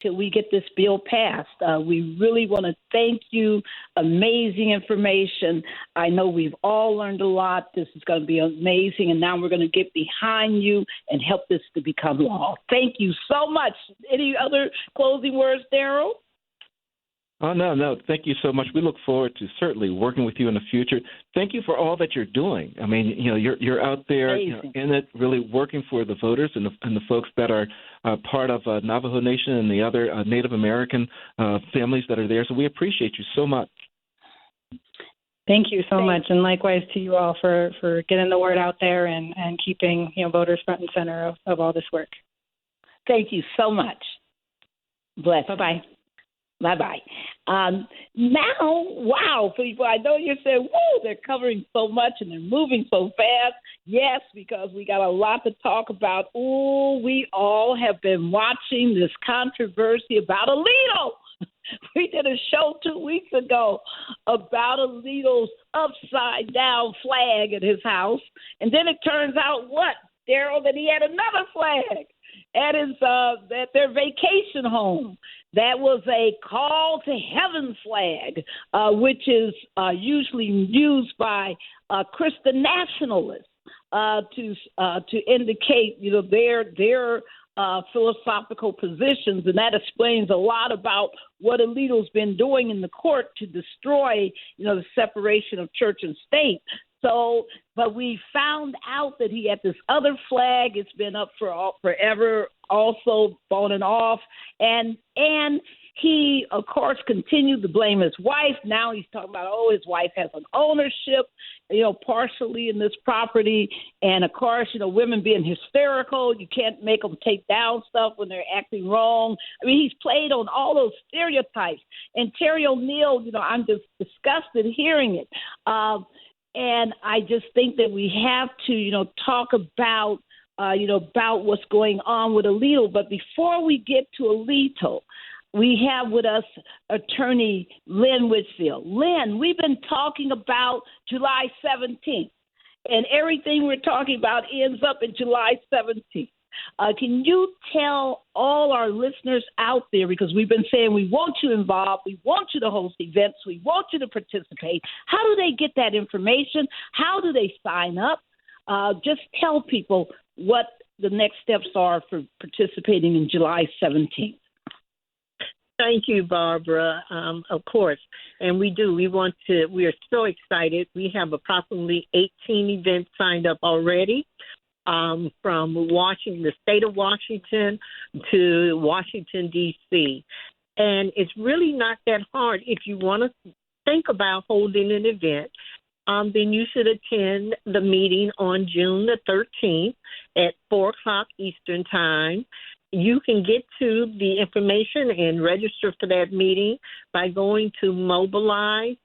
till we get this bill passed. We really want to thank you. Amazing information. I know we've all learned a lot. This is going to be amazing, and now we're going to get behind you and help this to become law. Thank you so much. Any other closing words, Daryl? Oh, no. Thank you so much. We look forward to certainly working with you in the future. Thank you for all that you're doing. I mean, you're out there in it, really working for the voters and the folks that are part of Navajo Nation and the other Native American families that are there. So we appreciate you so much. Thank you so much, and likewise to you all for getting the word out there and keeping voters front and center of all this work. Thank you so much. Bless. Bye-bye. Bye-bye. Now, wow, people, I know you're saying, whoa, they're covering so much and they're moving so fast. Yes, because we got a lot to talk about. Oh, we all have been watching this controversy about Alito. We did a show 2 weeks ago about Alito's upside-down flag at his house. And then it turns out what, Daryl, that he had another flag at their vacation home. That was a call to heaven flag, which is usually used by Christian nationalists to indicate, their philosophical positions, and that explains a lot about what Alito's been doing in the court to destroy, the separation of church and state. So, but we found out that he had this other flag. It's been up forever, also on and off, and he, of course, continued to blame his wife. Now he's talking about, his wife has an ownership, partially in this property, and of course, women being hysterical. You can't make them take down stuff when they're acting wrong. I mean, he's played on all those stereotypes. And Terry O'Neill, I'm just disgusted hearing it. And I just think that we have to, talk about, about what's going on with Alito. But before we get to Alito, we have with us Attorney Lynn Whitfield. Lynn, we've been talking about July 17th, and everything we're talking about ends up in July 17th. Can you tell all our listeners out there, because we've been saying we want you involved, we want you to host events, we want you to participate. How do they get that information? How do they sign up? Just tell people what the next steps are for participating in July 17th. Thank you, Barbara. Of course. And we are so excited. We have approximately 18 events signed up already. From the state of Washington to Washington, D.C. And it's really not that hard. If you want to think about holding an event, then you should attend the meeting on June the 13th at 4 o'clock Eastern Time. You can get to the information and register for that meeting by going to mobilize.us.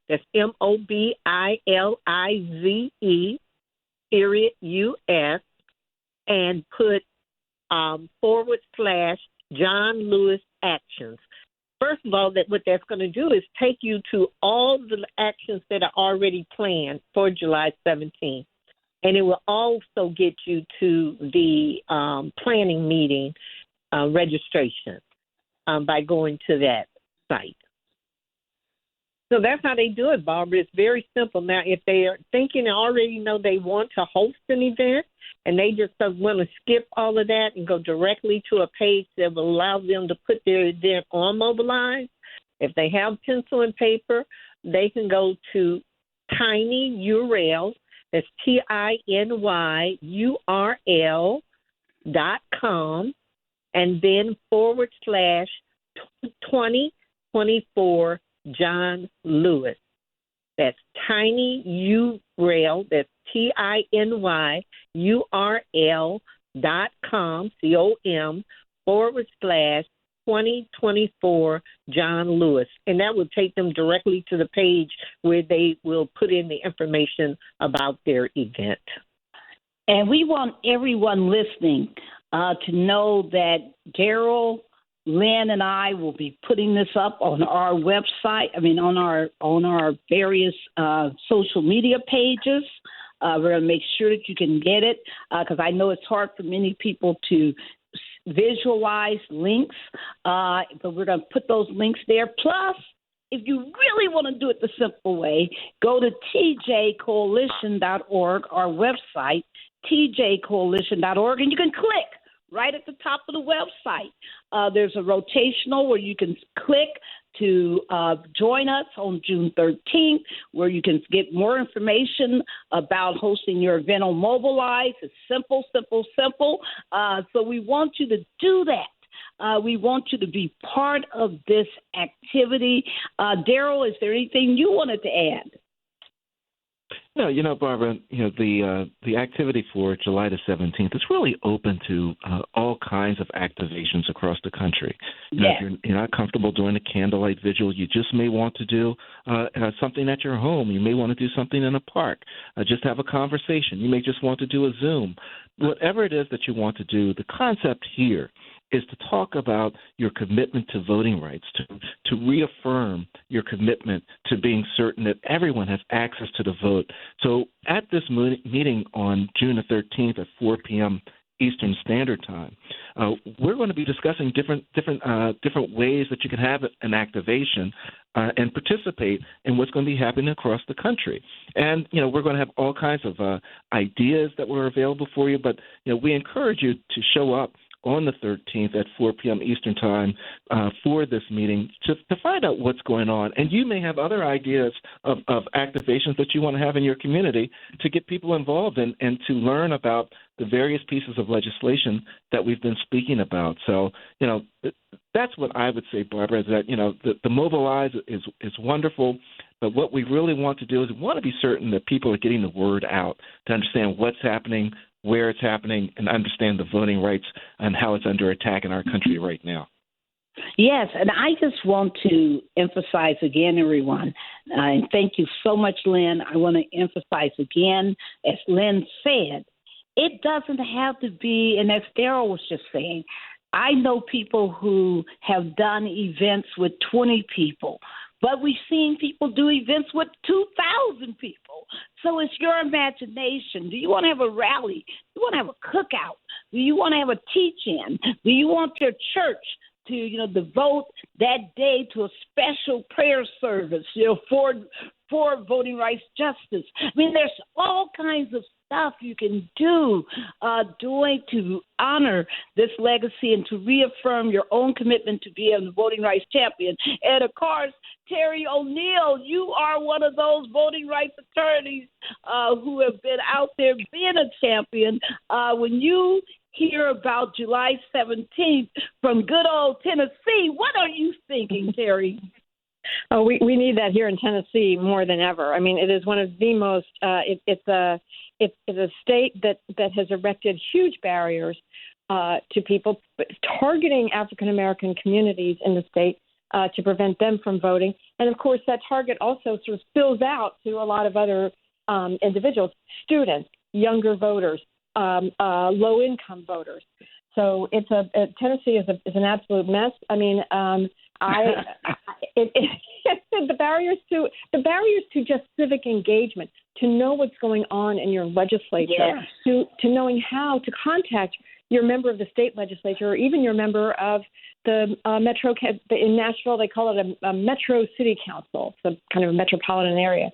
That's MOBILIZE. US, and put / John Lewis actions. First of all, what that's going to do is take you to all the actions that are already planned for July 17th. And it will also get you to the planning meeting registration by going to that site. So that's how they do it, Barbara. It's very simple. Now, if they are thinking and already know they want to host an event and they just want to skip all of that and go directly to a page that will allow them to put their event on Mobilize, if they have pencil and paper, they can go to tinyurl, that's tinyurl.com, and then / 2024 John Lewis. That's tinyurl, that's tinyurl.com, COM / 2024 John Lewis. And that will take them directly to the page where they will put in the information about their event. And we want everyone listening to know that Daryl, Lynn, and I will be putting this up on our website. On our various social media pages. We're going to make sure that you can get it because I know it's hard for many people to visualized links, but we're going to put those links there. Plus, if you really want to do it the simple way, go to tjcoalition.org, our website, tjcoalition.org, and you can click right at the top of the website. There's a rotational where you can click to join us on June 13th, where you can get more information about hosting your event on Mobilize. It's simple, simple, simple. So we want you to do that. We want you to be part of this activity. Daryl, is there anything you wanted to add? No, Barbara, the activity for July the 17th is really open to all kinds of activations across the country. If you're not comfortable doing a candlelight vigil, you just may want to do something at your home. You may want to do something in a park. Just have a conversation. You may just want to do a Zoom. Whatever it is that you want to do, the concept here is to talk about your commitment to voting rights, to reaffirm your commitment to being certain that everyone has access to the vote. So at this meeting on June the 13th at 4 p.m. Eastern Standard Time, we're going to be discussing different ways that you can have an activation and participate in what's going to be happening across the country. And, we're going to have all kinds of ideas that were available for you, but, we encourage you to show up on the 13th at 4 p.m. Eastern Time for this meeting to find out what's going on. And you may have other ideas of activations that you want to have in your community to get people involved and to learn about the various pieces of legislation that we've been speaking about. So, that's what I would say, Barbara, is that, the Mobilize is wonderful, but what we really want to do is we want to be certain that people are getting the word out to understand what's happening, where it's happening, and understand the voting rights and how it's under attack in our country right now. Yes, and I just want to emphasize again, everyone, and thank you so much, Lynn. I want to emphasize again, as Lynn said, it doesn't have to be, and as Daryl was just saying, I know people who have done events with 20 people, but we've seen people do events with 2,000 people. So it's your imagination. Do you want to have a rally? Do you want to have a cookout? Do you want to have a teach-in? Do you want your church to, devote that day to a special prayer service, for voting rights justice? I mean, there's all kinds of stuff you can do doing to honor this legacy and to reaffirm your own commitment to be a voting rights champion. And, of course, Terry O'Neill, you are one of those voting rights attorneys who have been out there being a champion. When you hear about July 17th from good old Tennessee, what are you thinking, Terry? Oh, we need that here in Tennessee more than ever. I mean, it is one of the most. It's a state that has erected huge barriers to people, targeting African American communities in the state to prevent them from voting. And of course, that target also sort of spills out to a lot of other individuals, students, younger voters, low-income voters. So Tennessee is an absolute mess. I mean, the barriers to just civic engagement, to know what's going on in your legislature, to knowing how to contact your member of the state legislature or even your member of the metro. In Nashville, they call it a metro city council. It's a kind of a metropolitan area.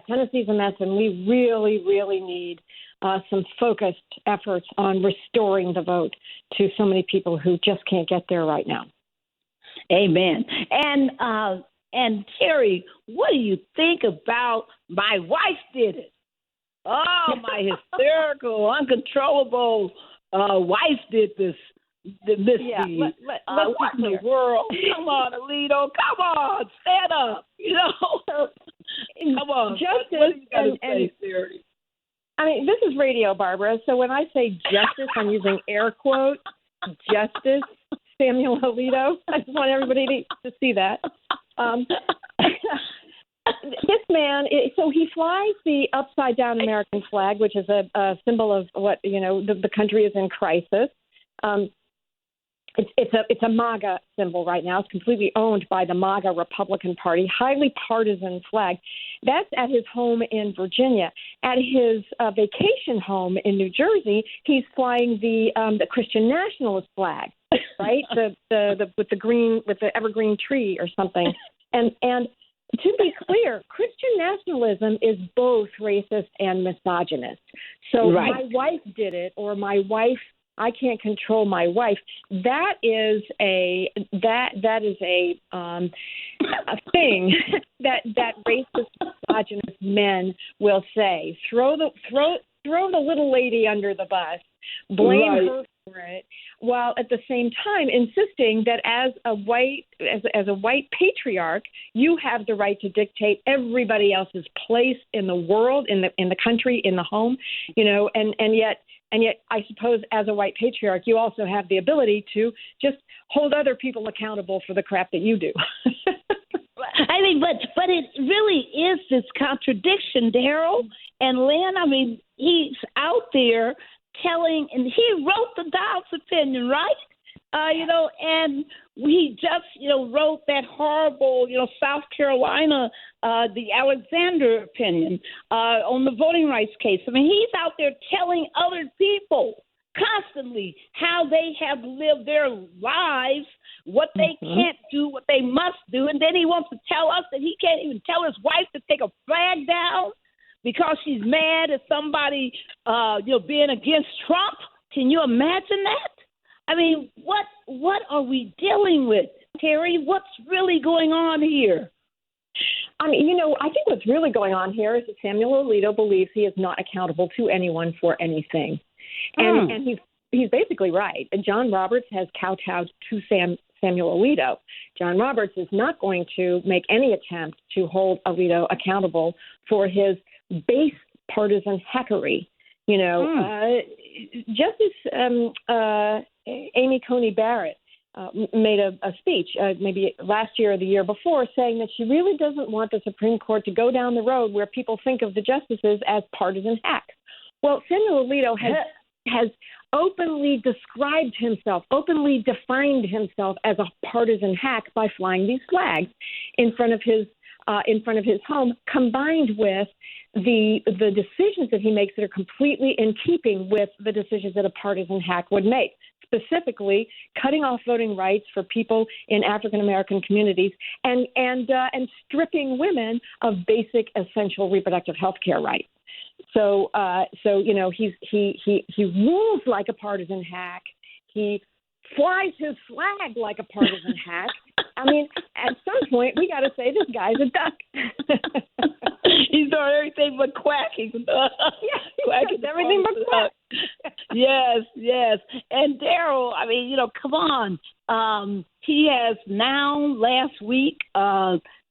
Tennessee's a mess, and we really, really need some focused efforts on restoring the vote to so many people who just can't get there right now. Amen. And Terry, what do you think about my wife did it? Oh, my hysterical, uncontrollable wife did this. What in the world? Come on, Alito. Come on, stand up. Come on. Justice, what do you got to say, Terry? I mean, this is radio, Barbara. So when I say justice, I'm using air quotes. Justice, Samuel Alito. I just want everybody to see that. This man, so he flies the upside-down American flag, which is a symbol of what, the country is in crisis. It's a MAGA symbol right now. It's completely owned by the MAGA Republican Party, highly partisan flag. That's at his home in Virginia. At his vacation home in New Jersey, he's flying the Christian nationalist flag, right? the with the evergreen tree or something. And to be clear, Christian nationalism is both racist and misogynist. So my wife did it, or I can't control my wife. That is a thing that racist, misogynist men will say. Throw the little lady under the bus, blame her for it, while at the same time insisting that as a white patriarch, you have the right to dictate everybody else's place in the world, in the country, in the home, and yet I suppose as a white patriarch, you also have the ability to just hold other people accountable for the crap that you do. I mean, but it really is this contradiction, Daryl and Lynn. I mean, he's out there telling, and he wrote the Dobbs opinion, right? And we just, wrote that horrible, South Carolina, the Alexander opinion on the voting rights case. I mean, he's out there telling other people constantly how they have lived their lives, what they can't do, what they must do. And then he wants to tell us that he can't even tell his wife to take a flag down because she's mad at somebody, being against Trump. Can you imagine that? I mean, what are we dealing with, Terry? What's really going on here? I mean, I think what's really going on here is that Samuel Alito believes he is not accountable to anyone for anything. And he's basically right. And John Roberts has kowtowed to Samuel Alito. John Roberts is not going to make any attempt to hold Alito accountable for his base partisan hackery. Justice Amy Coney Barrett made a speech maybe last year or the year before saying that she really doesn't want the Supreme Court to go down the road where people think of the justices as partisan hacks. Well, Samuel Alito has openly described himself, openly defined himself as a partisan hack by flying these flags in front of his home, combined with the decisions that he makes that are completely in keeping with the decisions that a partisan hack would make, specifically cutting off voting rights for people in African American communities and stripping women of basic essential reproductive health care rights. So he rules like a partisan hack. He flies his flag like a partisan hack. I mean, at some point, we got to say this guy's a duck. He's doing everything but quacking. Quacking everything but quack. Yes. And Daryl, I mean, come on. He has now last week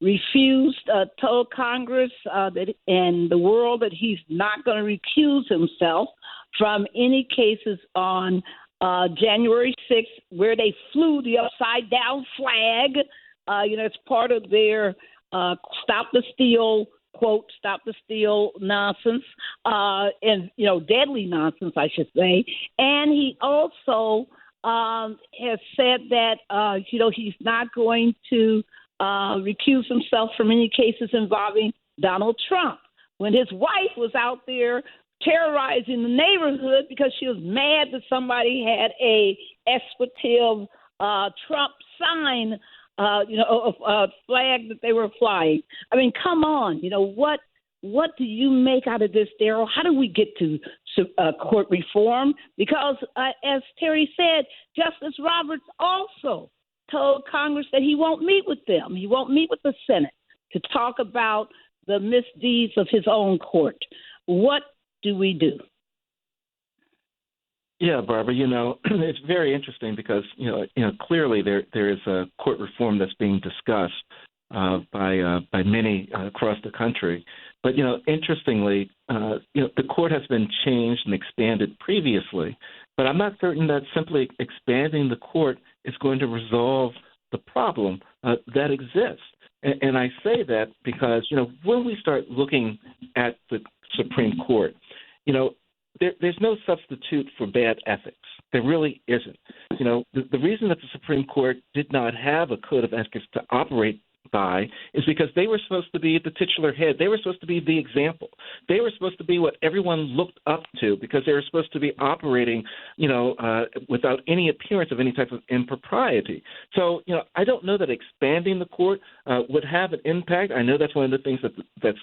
refused, told Congress and the world that he's not going to recuse himself from any cases on January 6th, where they flew the upside-down flag. It's part of their Stop the Steal, quote, Stop the Steal nonsense, and, deadly nonsense, I should say. And he also has said that, he's not going to recuse himself from any cases involving Donald Trump. When his wife was out there terrorizing the neighborhood because she was mad that somebody had a expletive Trump sign, a flag that they were flying. I mean, come on. What do you make out of this, Daryl? How do we get to court reform? Because, as Terry said, Justice Roberts also told Congress that he won't meet with them. He won't meet with the Senate to talk about the misdeeds of his own court. What do we do? Yeah, Barbara, it's very interesting because, clearly there is a court reform that's being discussed by many across the country. But, interestingly, the court has been changed and expanded previously, but I'm not certain that simply expanding the court is going to resolve the problem that exists. And I say that because, when we start looking at the Supreme Court, there's no substitute for bad ethics. There really isn't. You know, the reason that the Supreme Court did not have a code of ethics to operate by is because they were supposed to be the titular head. They were supposed to be the example. They were supposed to be what everyone looked up to because they were supposed to be operating, without any appearance of any type of impropriety. So, I don't know that expanding the court would have an impact. I know that's one of the things that's